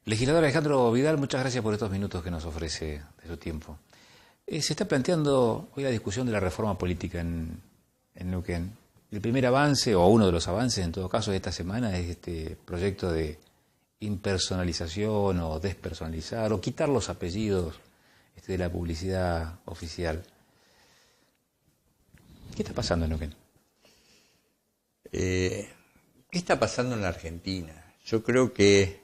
Legislador Alejandro Vidal, muchas gracias por estos minutos que nos ofrece de su tiempo. Se está planteando hoy la discusión de la reforma política en Neuquén. El primer avance, o uno de los avances en todo caso de esta semana, es este proyecto de impersonalización o despersonalizar o quitar los apellidos de la publicidad oficial. ¿Qué está pasando en Neuquén? ¿Qué está pasando en la Argentina? Yo creo que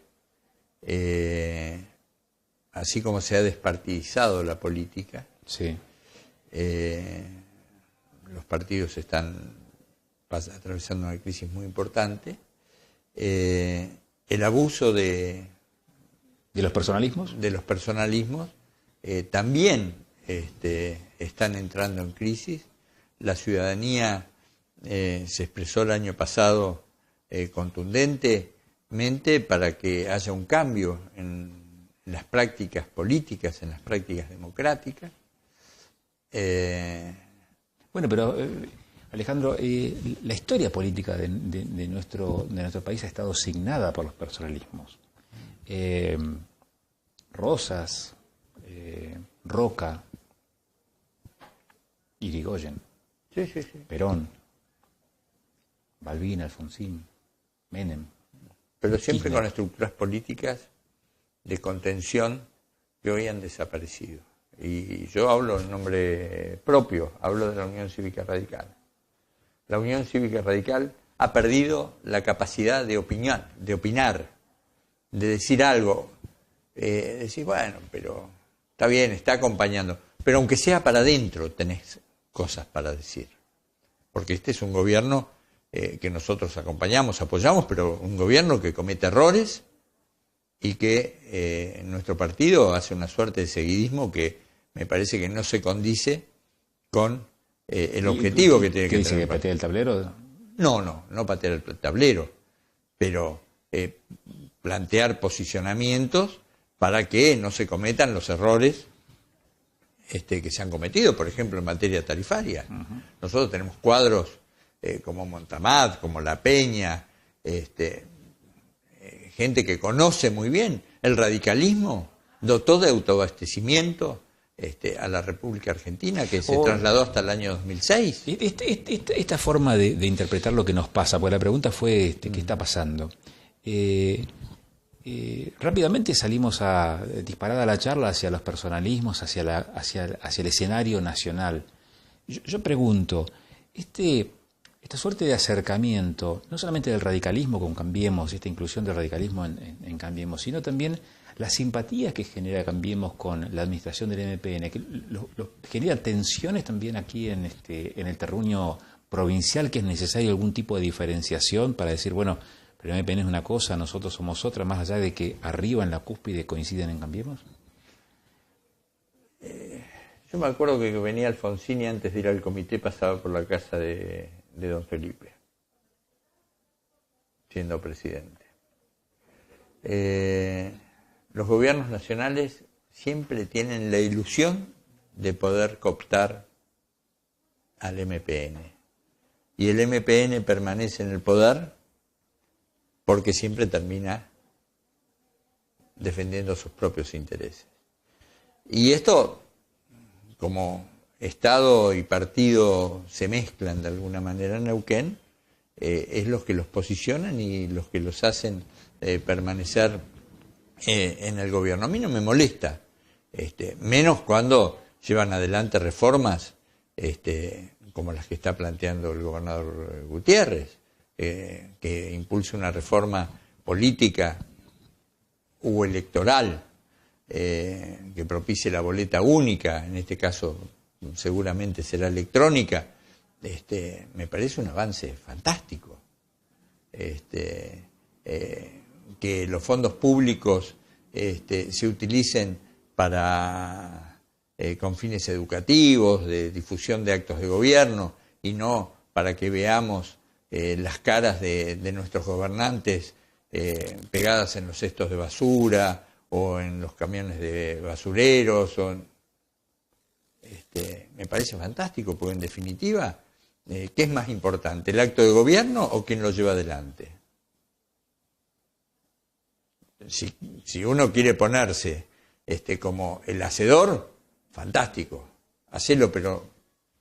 así como se ha despartidizado la política, sí, los partidos están atravesando una crisis muy importante. El abuso de los personalismos. De los personalismos también están entrando en crisis. La ciudadanía se expresó el año pasado contundentemente para que haya un cambio en las prácticas políticas, en las prácticas democráticas. Bueno, pero Alejandro, la historia política de nuestro país ha estado signada por los personalismos. Rosas, Roca, Irigoyen, sí. Perón, Balbín, Alfonsín, Menem. Pero siempre Kirchner, con estructuras políticas de contención que hoy han desaparecido. Y yo hablo en nombre propio, hablo de la Unión Cívica Radical. La Unión Cívica Radical ha perdido la capacidad de opinar, de decir algo, decir, bueno, pero está bien, está acompañando, pero aunque sea para adentro tenés cosas para decir. Porque este es un gobierno que nosotros acompañamos, apoyamos, pero un gobierno que comete errores y que nuestro partido hace una suerte de seguidismo que me parece que no se condice con el objetivo que tiene que tener. ¿Qué dice, que patea el tablero? No patear el tablero, pero plantear posicionamientos para que no se cometan los errores que se han cometido, por ejemplo, en materia tarifaria. Nosotros tenemos cuadros como Montamat, como La Peña, gente que conoce muy bien el radicalismo, dotó de autoabastecimiento a la República Argentina, que se trasladó hasta el año 2006. Esta forma de interpretar lo que nos pasa, porque la pregunta fue ¿qué está pasando? Rápidamente salimos disparada la charla hacia los personalismos, hacia el escenario nacional. Yo pregunto, esta suerte de acercamiento, no solamente del radicalismo con Cambiemos, esta inclusión del radicalismo en Cambiemos, sino también la simpatía que genera Cambiemos con la administración del MPN, que genera tensiones también aquí en el terruño provincial, que es necesario algún tipo de diferenciación para decir, bueno, pero el MPN es una cosa, nosotros somos otra, más allá de que arriba en la cúspide coinciden en Cambiemos. Yo me acuerdo que venía Alfonsín y antes de ir al comité pasaba por la casa de don Felipe, siendo presidente. Los gobiernos nacionales siempre tienen la ilusión de poder cooptar al MPN. Y el MPN permanece en el poder porque siempre termina defendiendo sus propios intereses. Y esto, como Estado y partido se mezclan de alguna manera en Neuquén, es los que los posicionan y los que los hacen permanecer en el gobierno. A mí no me molesta, menos cuando llevan adelante reformas como las que está planteando el gobernador Gutiérrez, que impulse una reforma política u electoral que propicie la boleta única, en este caso seguramente será electrónica. Me parece un avance fantástico. Que los fondos públicos se utilicen con fines educativos, de difusión de actos de gobierno, y no para que veamos las caras de nuestros gobernantes pegadas en los cestos de basura o en los camiones de basureros. Me parece fantástico, porque en definitiva, ¿qué es más importante, el acto de gobierno o quién lo lleva adelante? si uno quiere ponerse como el hacedor, fantástico, hacelo, pero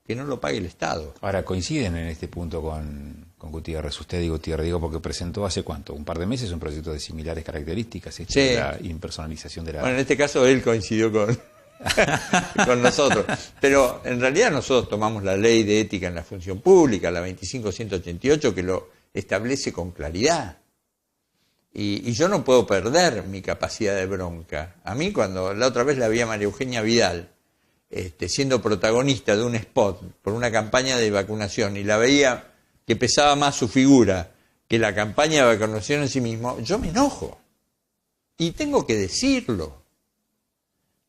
que no lo pague el Estado. Ahora, coinciden en este punto con Gutiérrez, usted y Gutiérrez, digo, porque presentó hace cuánto, un par de meses, un proyecto de similares características, Sí. de la impersonalización de la... Bueno, en este caso él coincidió con, con nosotros, pero en realidad nosotros tomamos la ley de ética en la función pública, la 25188, que lo establece con claridad. Y yo no puedo perder mi capacidad de bronca. A mí, cuando la otra vez la vi a María Eugenia Vidal, siendo protagonista de un spot por una campaña de vacunación, y la veía que pesaba más su figura que la campaña de vacunación en sí mismo, yo me enojo. Y tengo que decirlo.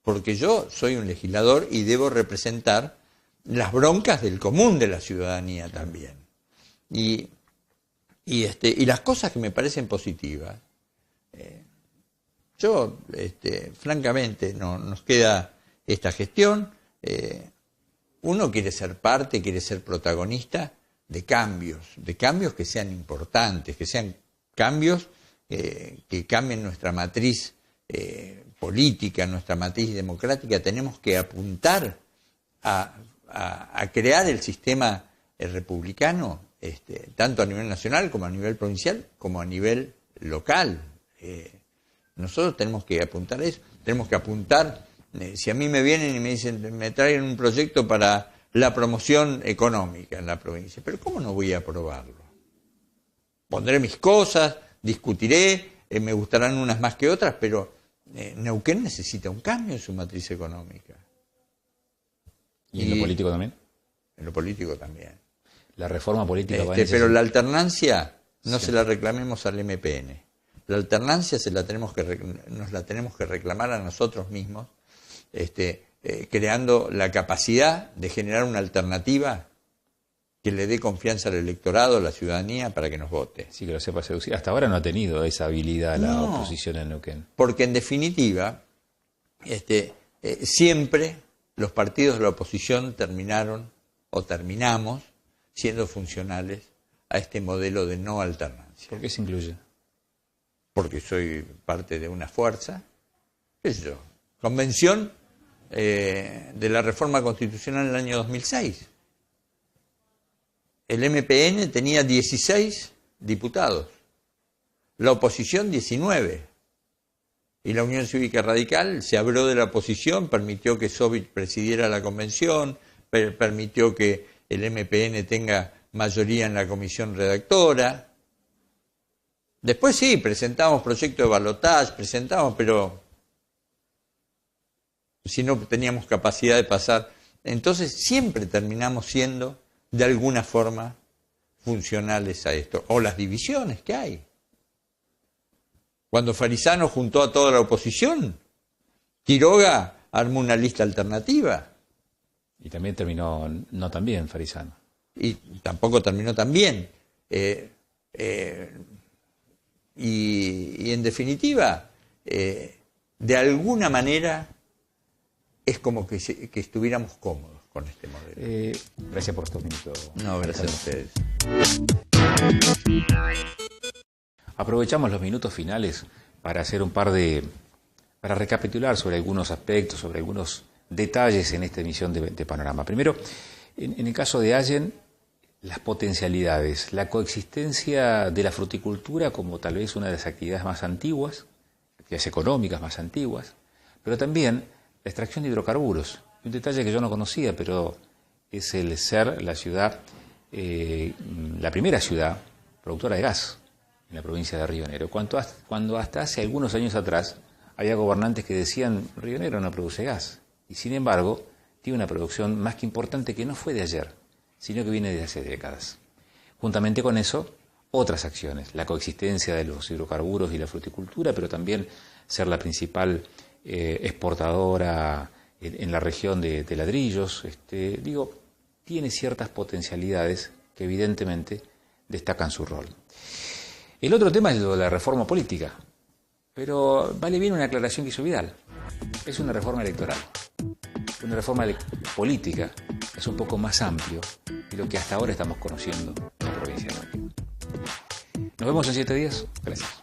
Porque yo soy un legislador y debo representar las broncas del común de la ciudadanía también. Y las cosas que me parecen positivas. Francamente, no nos queda esta gestión. Uno quiere ser parte, quiere ser protagonista de cambios que sean importantes, que sean cambios que cambien nuestra matriz política, nuestra matriz democrática. Tenemos que apuntar a crear el sistema republicano, tanto a nivel nacional como a nivel provincial, como a nivel local. Nosotros tenemos que apuntar a eso, tenemos que apuntar, si a mí me vienen y me dicen, me traen un proyecto para la promoción económica en la provincia, pero ¿cómo no voy a aprobarlo? Pondré mis cosas, discutiré, me gustarán unas más que otras, pero Neuquén necesita un cambio en su matriz económica. ¿Y en lo político también? En lo político también. La reforma política va a Pero la alternancia no se la reclamemos al MPN. La alternancia nos la tenemos que reclamar a nosotros mismos, creando la capacidad de generar una alternativa que le dé confianza al electorado, a la ciudadanía, para que nos vote. Sí, que lo sepa seducir. Hasta ahora no ha tenido esa habilidad la oposición en Neuquén. Porque en definitiva, siempre los partidos de la oposición terminaron o terminamos siendo funcionales a este modelo de no alternancia. ¿Por qué se incluye? Porque soy parte de una fuerza, qué sé yo, convención de la reforma constitucional en el año 2006. El MPN tenía 16 diputados, la oposición 19. Y la Unión Cívica Radical se abrió de la oposición, permitió que Sovich presidiera la convención, permitió que el MPN tenga mayoría en la comisión redactora. Después sí, presentamos proyectos de balotaje, pero si no teníamos capacidad de pasar, entonces siempre terminamos siendo de alguna forma funcionales a esto, o las divisiones que hay. Cuando Farisano juntó a toda la oposición, Quiroga armó una lista alternativa. Y también terminó no tan bien Farisano. Y tampoco terminó tan bien. Y en definitiva, de alguna manera, es como que estuviéramos cómodos con este modelo. Gracias por estos minutos. No, gracias a ustedes. Aprovechamos los minutos finales para hacer para recapitular sobre algunos aspectos, sobre algunos detalles en esta emisión de Panorama. Primero, en el caso de Allen, las potencialidades, la coexistencia de la fruticultura como tal vez una de las actividades más antiguas, actividades económicas más antiguas, pero también la extracción de hidrocarburos. Un detalle que yo no conocía, pero es el ser la ciudad, la primera ciudad productora de gas en la provincia de Río Negro, cuando hasta hace algunos años atrás había gobernantes que decían Río Negro no produce gas, y sin embargo tiene una producción más que importante que no fue de ayer, sino que viene de hace décadas. Juntamente con eso, otras acciones, la coexistencia de los hidrocarburos y la fruticultura, pero también ser la principal exportadora en la región de ladrillos, tiene ciertas potencialidades que evidentemente destacan su rol. El otro tema es lo de la reforma política, pero vale bien una aclaración que hizo Vidal. Es una reforma electoral. Una reforma política es un poco más amplio de lo que hasta ahora estamos conociendo en la provincia de Neuquén. Nos vemos en 7 días. Gracias.